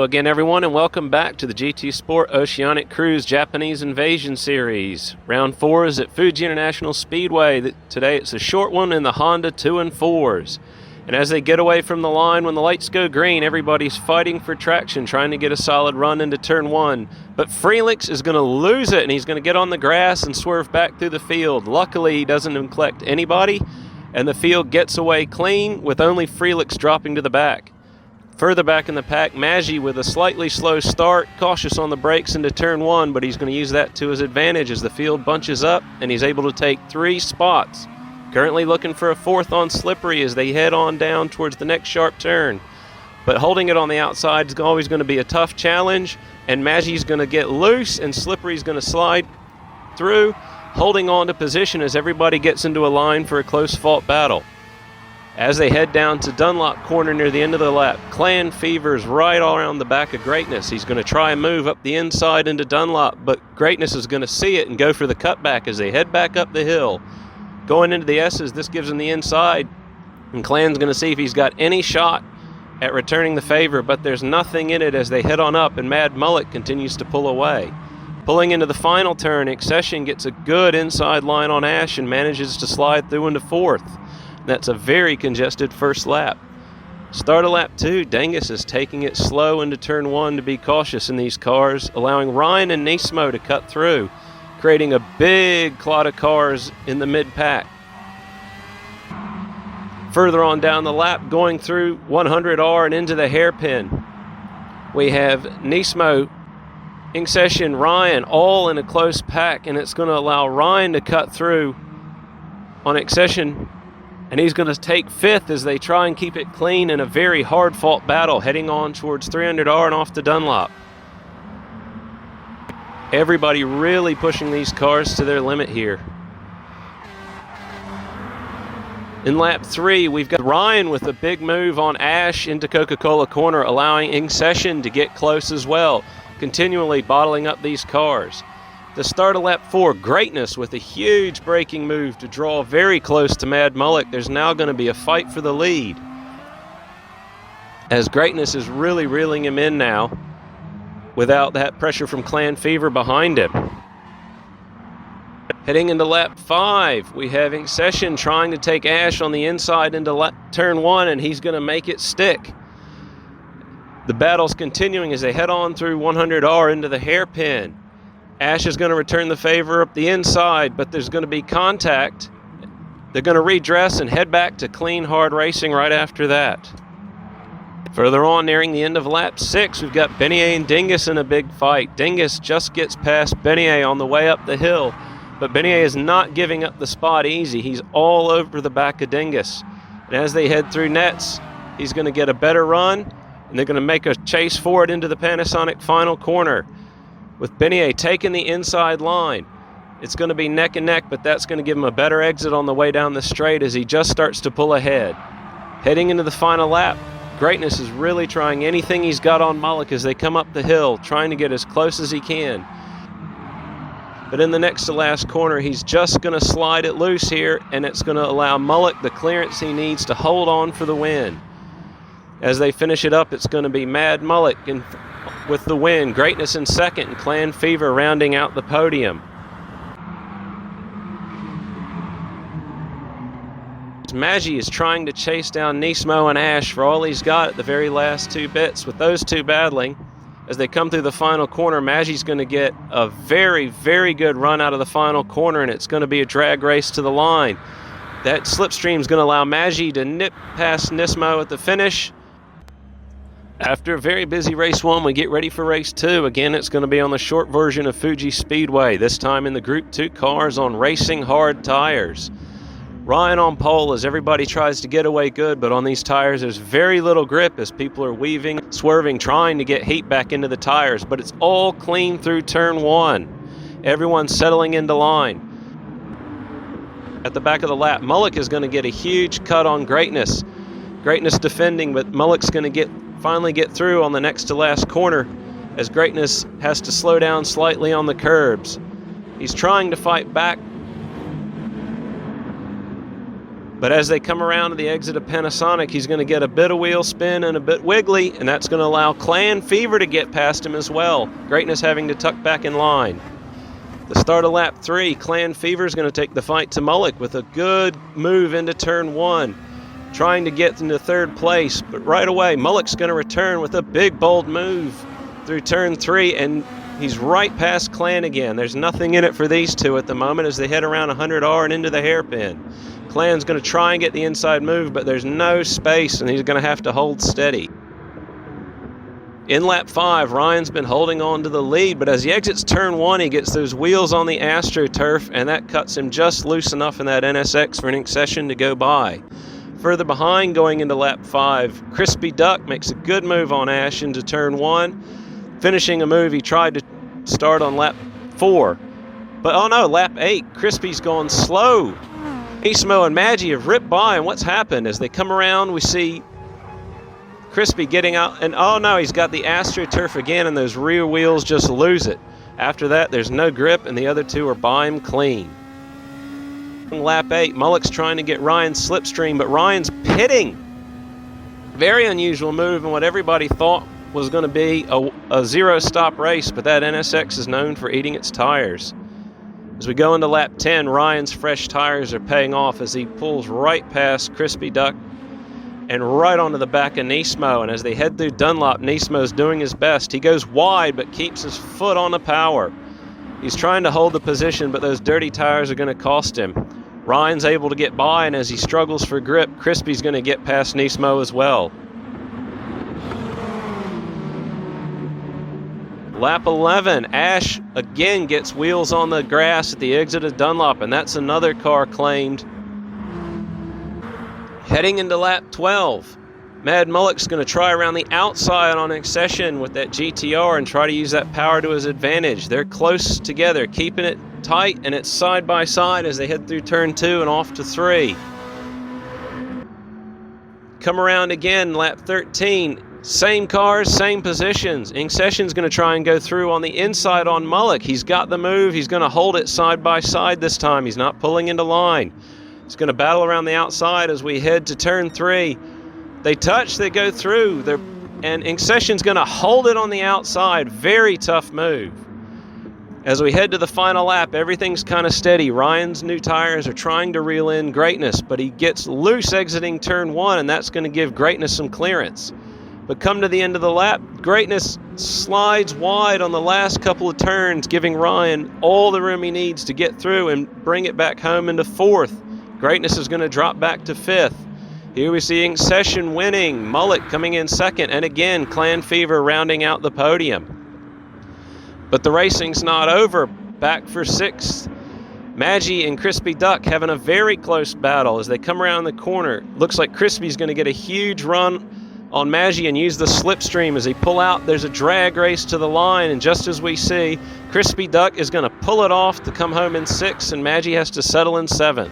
Hello again, everyone, and welcome back to the GT Sport Oceanic Cruise Japanese Invasion Series. Round 4 is at Fuji International Speedway. Today it's a short one in the Honda 2 and 4s. And as they get away from the line, when the lights go green, everybody's fighting for traction, trying to get a solid run into turn 1. But Felix is going to lose it, and he's going to get on the grass and swerve back through the field. Luckily, he doesn't collect anybody, and the field gets away clean with only Felix dropping to the back. Further back in the pack, Maggi with a slightly slow start, cautious on the brakes into turn 1, but he's going to use that to his advantage as the field bunches up and he's able to take 3 spots. Currently looking for a 4th on Slippery as they head on down towards the next sharp turn. But holding it on the outside is always going to be a tough challenge, and Maggi's going to get loose and Slippery's going to slide through, holding on to position as everybody gets into a line for a close fought battle. As they head down to Dunlop corner near the end of the lap, Clan Fever's right all around the back of Greatness. He's going to try and move up the inside into Dunlop, but Greatness is going to see it and go for the cutback as they head back up the hill. Going into the S's, this gives him the inside, and Clan's going to see if he's got any shot at returning the favor, but there's nothing in it as they head on up, and Mad Mullet continues to pull away. Pulling into the final turn, Accession gets a good inside line on Ash and manages to slide through into 4th. That's a very congested first lap. Start of lap 2, Dengus is taking it slow into turn 1 to be cautious in these cars, allowing Ryan and Nismo to cut through, creating a big clot of cars in the mid-pack. Further on down the lap, going through 100R and into the hairpin, we have Nismo, Accession, Ryan all in a close pack, and it's going to allow Ryan to cut through on Accession. And he's going to take 5th as they try and keep it clean in a very hard-fought battle, heading on towards 300R and off to Dunlop. Everybody really pushing these cars to their limit here. In lap 3, we've got Ryan with a big move on Ash into Coca-Cola corner, allowing Accession to get close as well, continually bottling up these cars. The start of lap 4, Greatness with a huge braking move to draw very close to Mad Mullet. There's now going to be a fight for the lead, as Greatness is really reeling him in now without that pressure from Clan Fever behind him. Heading into lap 5, we have Accession trying to take Ash on the inside into turn 1, and he's going to make it stick. The battle's continuing as they head on through 100R into the hairpin. Ash is going to return the favor up the inside, but there's going to be contact. They're going to redress and head back to clean, hard racing right after that. Further on, nearing the end of lap 6, we've got Benier and Dingus in a big fight. Dingus just gets past Benier on the way up the hill, but Benier is not giving up the spot easy. He's all over the back of Dingus. And as they head through nets, he's going to get a better run, and they're going to make a chase for it into the Panasonic final corner, with Benier taking the inside line. It's going to be neck and neck, but that's going to give him a better exit on the way down the straight as he just starts to pull ahead. Heading into the final lap, Greatness is really trying anything he's got on Mullet as they come up the hill, trying to get as close as he can. But in the next to last corner, he's just going to slide it loose here, and it's going to allow Mullet the clearance he needs to hold on for the win. As they finish it up, it's going to be Mad Mullet with the win, Greatness in second, and Clan Fever rounding out the podium. Maggi is trying to chase down Nismo and Ash for all he's got at the very last 2 bits. With those 2 battling, as they come through the final corner, Maggi's going to get a very, very good run out of the final corner, and it's going to be a drag race to the line. That slipstream is going to allow Maggi to nip past Nismo at the finish. After a very busy race 1, we get ready for race 2. Again, it's going to be on the short version of Fuji Speedway, this time in the Group 2 cars on racing hard tires. Ryan on pole as everybody tries to get away good, but on these tires there's very little grip as people are weaving, swerving, trying to get heat back into the tires, but it's all clean through turn 1. Everyone's settling into line. At the back of the lap, Mullet is going to get a huge cut on Greatness. Greatness defending, but Mullet's going to finally get through on the next to last corner as Greatness has to slow down slightly on the curbs. He's trying to fight back, But as they come around to the exit of Panasonic, he's going to get a bit of wheel spin and a bit wiggly, and that's going to allow Clan Fever to get past him as well. Greatness having to tuck back in line. The start of lap 3, Clan Fever is going to take the fight to Mullock with a good move into turn 1, trying to get into third place. But right away, Mullock's going to return with a big, bold move through turn 3, and he's right past Clan again. There's nothing in it for these two at the moment as they head around 100R and into the hairpin. Clan's going to try and get the inside move, but there's no space, and he's going to have to hold steady. In lap 5, Ryan's been holding on to the lead, but as he exits turn 1, he gets those wheels on the AstroTurf, and that cuts him just loose enough in that NSX for an accession to go by. Further behind, going into lap 5, Crispy Duck makes a good move on Ash into turn 1, finishing a move he tried to start on lap 4. But oh no, lap 8, Crispy's gone slow. Nismo and Maggie have ripped by, and what's happened? As they come around, we see Crispy getting out, and oh no, he's got the AstroTurf again, and those rear wheels just lose it. After that, there's no grip, and the other two are by him clean. Lap 8, Mullock's trying to get Ryan's slipstream, but Ryan's pitting. Very unusual move, and what everybody thought was going to be a zero-stop race, but that NSX is known for eating its tires. As we go into lap 10, Ryan's fresh tires are paying off as he pulls right past Crispy Duck and right onto the back of Nismo. And as they head through Dunlop, Nismo's doing his best. He goes wide but keeps his foot on the power. He's trying to hold the position, but those dirty tires are going to cost him. Ryan's able to get by, and as he struggles for grip, Crispy's going to get past Nismo as well. Lap 11, Ash again gets wheels on the grass at the exit of Dunlop, and that's another car claimed. Heading into lap 12, Mad Mullock's going to try around the outside on accession with that GTR and try to use that power to his advantage. They're close together, keeping it tight, and it's side by side as they head through turn 2 and off to 3. Come around again, lap 13. Same cars, same positions. Accession's going to try and go through on the inside on Mullock. He's got the move. He's going to hold it side by side this time. He's not pulling into line. He's going to battle around the outside as we head to turn 3. They touch, they go through. And Accession's going to hold it on the outside. Very tough move. As we head to the final lap, everything's kind of steady. Ryan's new tires are trying to reel in Greatness, but he gets loose exiting turn 1, and that's going to give Greatness some clearance. But come to the end of the lap, Greatness slides wide on the last couple of turns, giving Ryan all the room he needs to get through and bring it back home into 4th. Greatness is going to drop back to 5th. Here we see Accession winning, Mullock coming in 2nd, and again, Clan Fever rounding out the podium. But the racing's not over. Back for 6th. Maggie and Crispy Duck having a very close battle as they come around the corner. Looks like Crispy's going to get a huge run on Maggie and use the slipstream as they pull out. There's a drag race to the line, and just as we see, Crispy Duck is going to pull it off to come home in 6th, and Maggie has to settle in 7th.